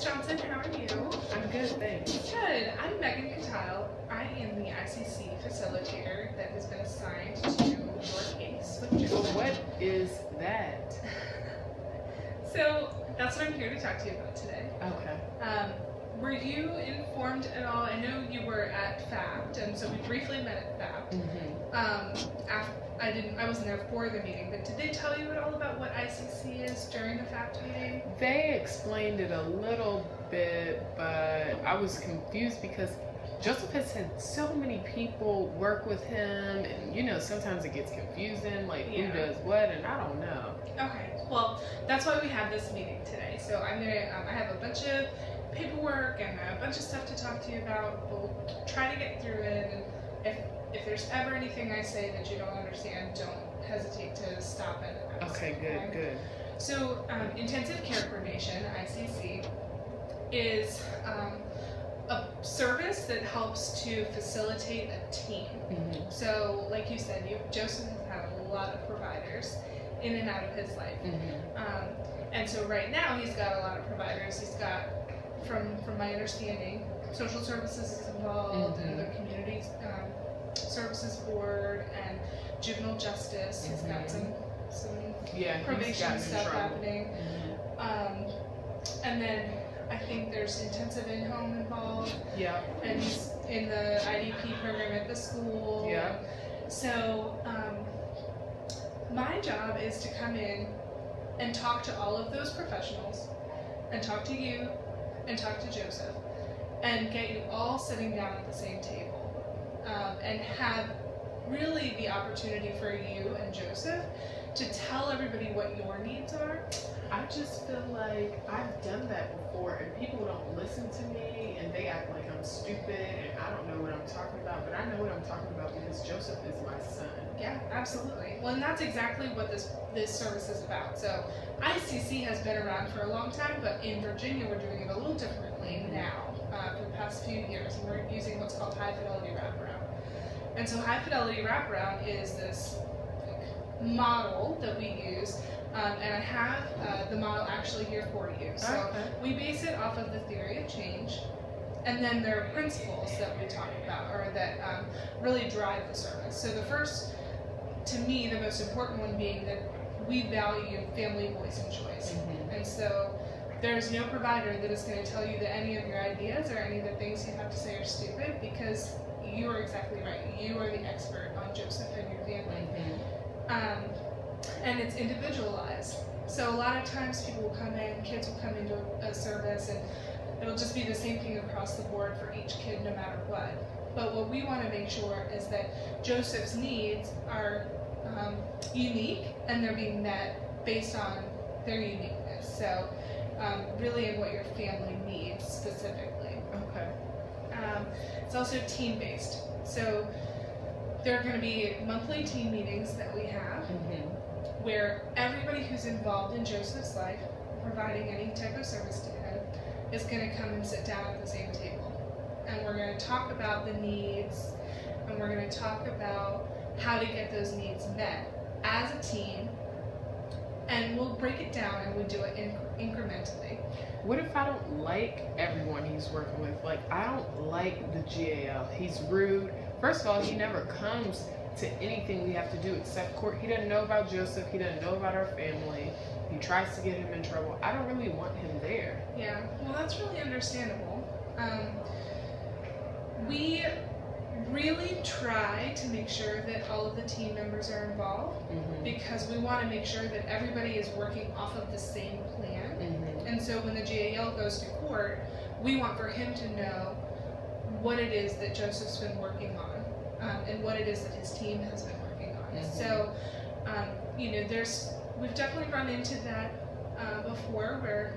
Miss Johnson, how are you? I'm good, thanks. Good. I'm Megan Catile. I am the ICC facilitator that has been assigned to your case with Well, Joseph. what is that? So that's what I'm here to talk to you about today. Okay. Were you informed at all? I know you were at FACT, and so we briefly met at FACT. I wasn't there for the meeting, but did they tell you at all about what ICC is during the FACT meeting? They explained it a little bit, but I was confused because Joseph has had so many people work with him, and sometimes it gets confusing, like who does what, and I don't know. Okay, well, that's why we have this meeting today. So I have a bunch of paperwork and a bunch of stuff to talk to you about. We'll try to get through it, and if there's ever anything I say that you don't understand, don't hesitate to stop and ask. Okay, good. So intensive care coordination, ICC, is a service that helps to facilitate a team. So like you said, Joseph has had a lot of providers in and out of his life. And so right now he's got a lot of providers. He's got, from my understanding, social services is involved, and the community services board, and juvenile justice. He's got some probation stuff happening. And then I think there's intensive in-home involved. Yeah. And he's in the IDP program at the school. Yeah. So my job is to come in and talk to all of those professionals, and talk to you, and talk to Joseph, and get you all sitting down at the same table, and have really the opportunity for you and Joseph to tell everybody what your needs are. I just feel like I've done that before, and people don't listen to me, and they act like I'm stupid, and I don't know what I'm talking about, but I know what I'm talking about because Joseph is my son. Yeah, absolutely. Well, and that's exactly what this service is about. So ICC has been around for a long time, but in Virginia we're doing it a little differently now for the past few years, and we're using what's called high fidelity wraparound. And so high fidelity wraparound is this model that we use, and I have the model actually here for you. So we base it off of the theory of change, and then there are principles that we talk about, or that really drive the service. So the first, to me, the most important one being that we value family voice and choice. And so there's no provider that is going to tell you that any of your ideas or any of the things you have to say are stupid, because you are exactly right. You are the expert on Joseph and your family. And it's individualized. So a lot of times people will come in, kids will come into a service, and it'll just be the same thing across the board for each kid no matter what. But what we want to make sure is that Joseph's needs are unique, and they're being met based on their uniqueness. So really in what your family needs specifically. Okay. It's also team-based. So there are going to be monthly team meetings that we have, where everybody who's involved in Joseph's life, providing any type of service to him, is going to come and sit down at the same table. And we're going to talk about the needs, and we're going to talk about how to get those needs met as a team, and we'll break it down, and we do it incrementally. What if I don't like everyone he's working with? Like, I don't like the GAL. He's rude. First of all, he never comes to anything we have to do except court. He doesn't know about Joseph. He doesn't know about our family. He tries to get him in trouble. I don't really want him there. Yeah, well, that's really understandable. We really try to make sure that all of the team members are involved, because we want to make sure that everybody is working off of the same plan. And so when the GAL goes to court, we want for him to know what it is that Joseph's been working on, and what it is that his team has been working on. So, we've definitely run into that before, where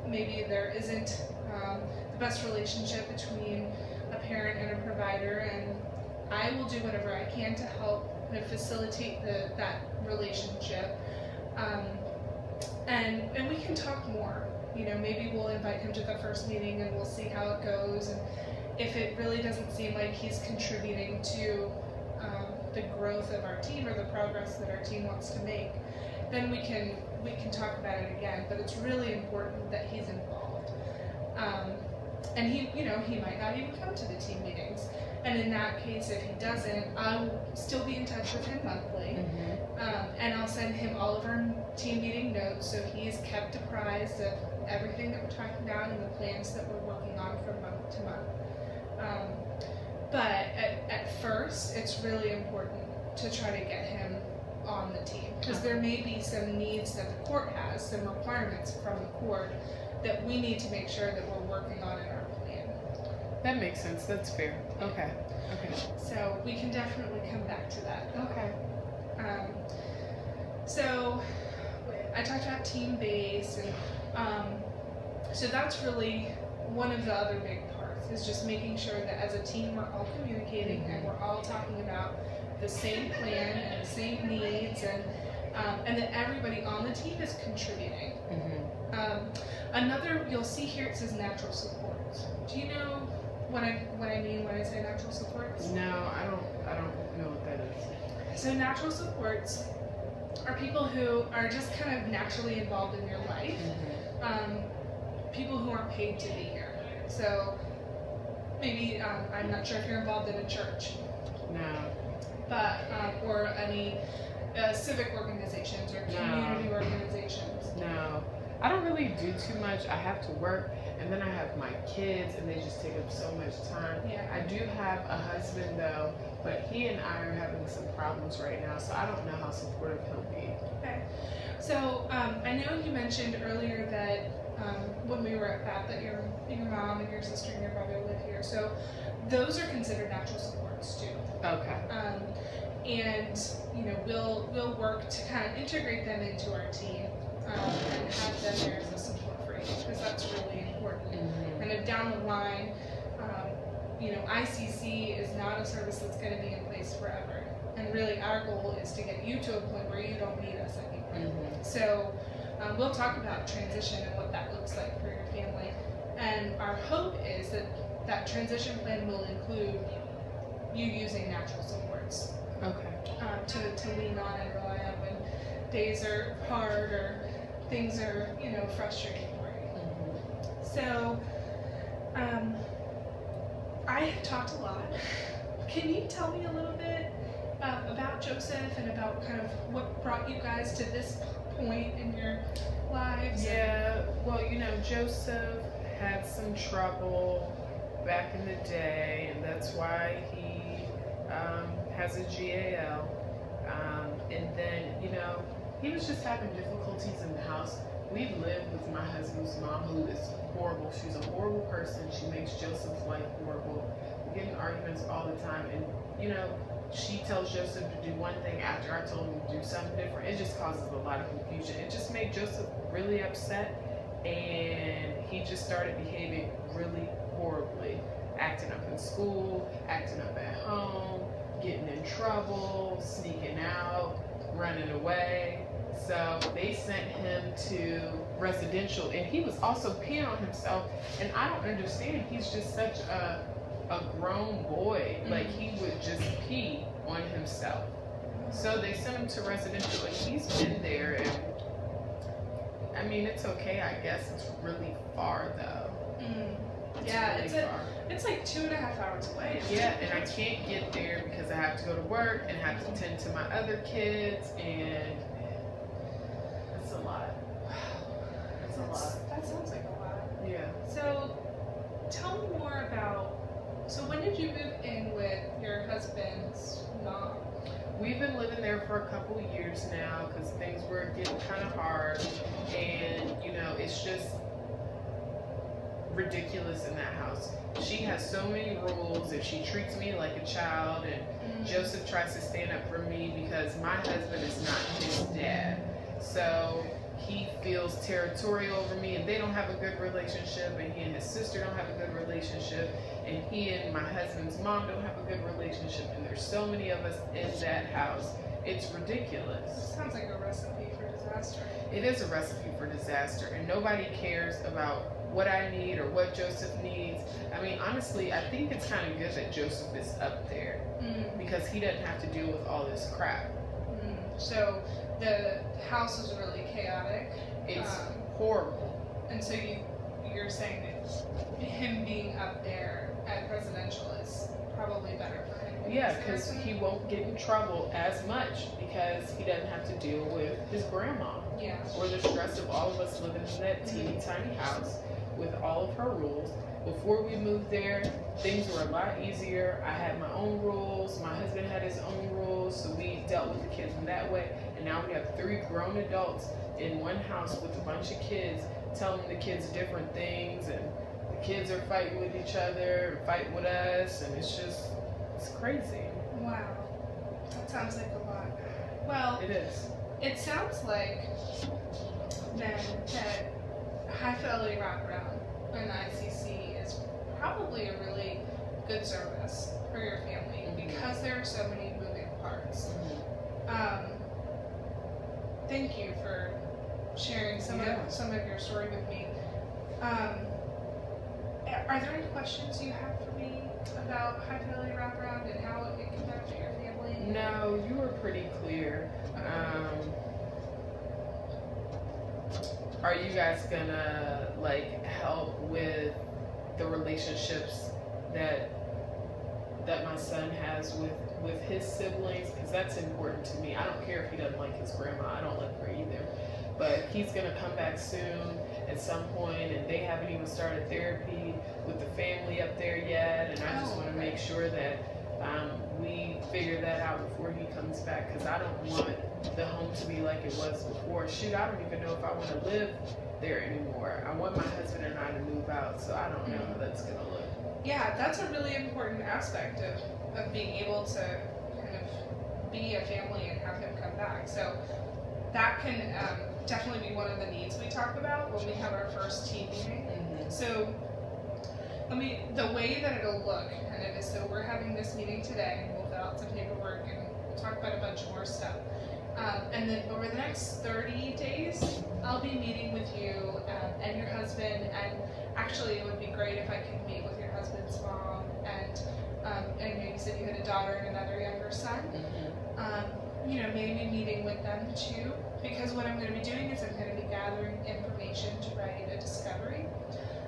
maybe there isn't the best relationship between a parent and a provider, and I will do whatever I can to help facilitate that relationship. And we can talk more. Maybe we'll invite him to the first meeting, and we'll see how it goes. And if it really doesn't seem like he's contributing to the growth of our team, or the progress that our team wants to make, then we can talk about it again. But it's really important that he's involved. And he might not even come to the team meetings. And in that case, if he doesn't, I'll still be in touch with him monthly. And I'll send him all of our team meeting notes so he's kept apprised of everything that we're talking about and the plans that we're working on from month to month. But at first, it's really important to try to get him on the team, because there may be some needs that the court has, some requirements from the court that we need to make sure that we're working on in our plan. That makes sense. That's fair. Okay. So we can definitely come back to that. Okay. So I talked about team base, and so that's really one of the other big parts, is just making sure that as a team we're all communicating and we're all talking about the same plan and the same needs, and that everybody on the team is contributing. Another, you'll see here, it says natural supports. Do you know what I mean when I say natural supports? No, I don't know what that is. So natural supports are people who are just kind of naturally involved in your life. People who aren't paid to be here. So maybe, I'm not sure if you're involved in a church. No. But, or any civic organizations or community organizations. No. I don't really do too much. I have to work, and then I have my kids, and they just take up so much time. Yeah. I do have a husband, though, but he and I are having some problems right now, so I don't know how supportive he'll be. Okay. So, I know you mentioned earlier that when we were at FAP that your mom and your sister and your brother live here. So those are considered natural supports too. Okay. And we'll work to kind of integrate them into our team and have them there as a support for you, because that's really important. Kind of down the line, ICC is not a service that's going to be in place forever. And really our goal is to get you to a point where you don't need us anymore. So we'll talk about transition and what that looks like for your family. And our hope is that that transition plan will include you using natural supports. Okay. To lean on and rely on when days are hard or things are, frustrating for you. So, I have talked a lot. Can you tell me a little bit about Joseph and about kind of what brought you guys to this point in your lives? Yeah, well, Joseph had some trouble back in the day, and that's why he has a GAL. And then, he was just having difficulties in the house. We've lived with my husband's mom, who is horrible. She's a horrible person. She makes Joseph's life horrible. We get in arguments all the time, and she tells Joseph to do one thing after I told him to do something different. It just causes a lot of confusion. It just made Joseph really upset, and he just started behaving really horribly, acting up in school, acting up at home, getting in trouble, sneaking out, running away. So they sent him to residential, and he was also peeing on himself, and I don't understand. He's just such a grown boy. Like, he would just pee on himself. So they sent him to residential, and he's been there, and I mean, it's okay, I guess. It's really far, though. Yeah, really far. It's like 2.5 hours away. Yeah, and I can't get there because I have to go to work and have to tend to my other kids, and it's a lot. It's a lot. That sounds like a lot. Yeah. So, tell me more about, so when did you move in with your husband's mom? We've been living there for a couple of years now because things were getting kind of hard, and it's just ridiculous in that house. She has so many rules, and she treats me like a child, and Joseph tries to stand up for me because my husband is not his dad. So he feels territorial over me, and they don't have a good relationship, and he and his sister don't have a good relationship, and he and my husband's mom don't have a good relationship, and there's so many of us in that house. It's ridiculous. Sounds like a recipe for disaster. It is a recipe for disaster, and nobody cares about what I need or what Joseph needs. I mean, honestly, I think it's kind of good that Joseph is up there because he doesn't have to deal with all this crap. So the house is really chaotic. It's horrible. And so you you're saying that him being up there at residential is probably better for him. Yeah, because he won't get in trouble as much because he doesn't have to deal with his grandma Yeah. or the stress of all of us living in that teeny tiny house with all of her rules. Before we moved there, things were a lot easier. I had my own rules. My husband had his own rules, so we dealt with the kids in that way. And now we have 3 grown adults in one house with a bunch of kids, telling the kids different things, and the kids are fighting with each other, fighting with us, and it's crazy. Wow. That sounds like a lot. Well, It is. it sounds like then that High Fidelity Wraparound and ICC is probably a really good service for your family because there are so many moving parts. Thank you for sharing some of your story with me. Are there any questions you have for me about High Fidelity Wraparound and how it can benefit your family? No, you were pretty clear. Are you guys gonna like help with the relationships that my son has with his siblings? Because that's important to me. I don't care if he doesn't like his grandma. I don't like her either. But he's gonna come back soon at some point, and they haven't even started therapy with the family up there yet. And I just want to make sure that we figure that out before he comes back, because I don't want the home to be like it was before. Shoot, I don't even know if I want to live there anymore. I want my husband and I to move out, so I don't know how that's gonna look. Yeah, that's a really important aspect of being able to kind of be a family and have him come back. So that can definitely be one of the needs we talk about when we have our first team meeting. So the way that it'll look kind of is, so we're having this meeting today, and we'll fill out some paperwork and we'll talk about a bunch more stuff. And then over the next 30 days, I'll be meeting with you and your husband, and actually it would be great if I could meet with your husband's mom, and you said you had a daughter and another younger son. Maybe meeting with them too, because what I'm going to be doing is I'm going to be gathering information to write a discovery,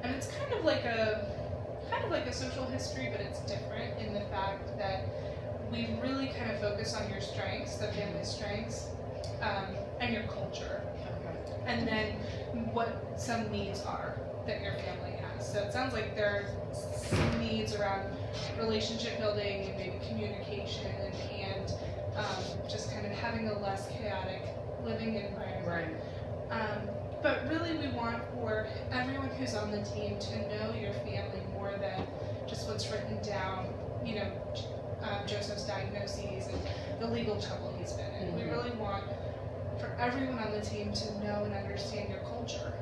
and it's kind of like a social history, but it's different in the fact that we really kind of focus on your strengths, the family strengths, and your culture, and then what some needs are that your family has. So it sounds like there are some needs around relationship building and maybe communication and just kind of having a less chaotic living environment. Right. But really we want for everyone who's on the team to know your family more than just what's written down, Joseph's diagnoses and the legal trouble he's been in. We really want for everyone on the team to know and understand your culture.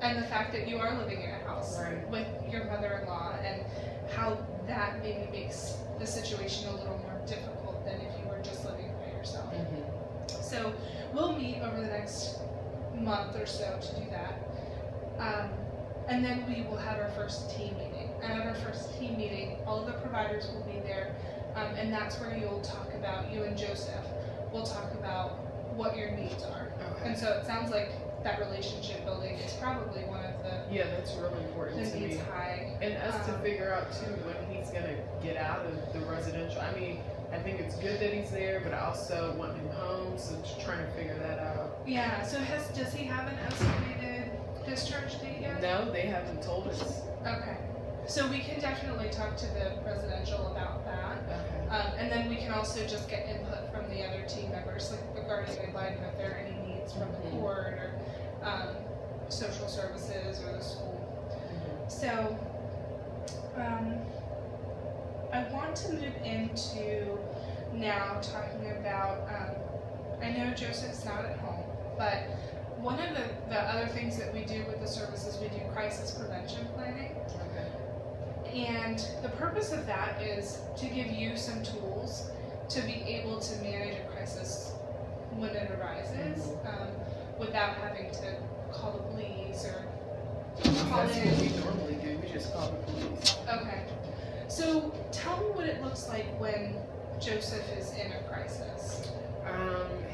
And the fact that you are living in a house with your mother-in-law, and how that maybe makes the situation a little more difficult than if you were just living by yourself. So we'll meet over the next month or so to do that. And then we will have our first team meeting. And at our first team meeting, all of the providers will be there, and that's where you'll talk about, you and Joseph will talk about what your needs are. And so it sounds like that relationship building is probably one of the that's really important to needs me. high. And us to figure out too when he's gonna get out of the residential. I mean, I think it's good that he's there, but I also want him home, so just trying to figure that out. Yeah, so does he have an estimated discharge date yet? No, they haven't told us. Okay. So we can definitely talk to the residential about that. And then we can also just get input from the other team members, like the guardian ad litem, if there are any needs from the court or social services or the school. So I want to move into now talking about, I know Joseph's not at home, but one of the other things that we do with the services, we do crisis prevention planning. And the purpose of that is to give you some tools to be able to manage a crisis when it arises, without having to call the police or call That's in. what we normally do. We just call the police. Okay. So tell me what it looks like when Joseph is in a crisis.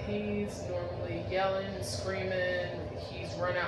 He's normally yelling, screaming. He's run out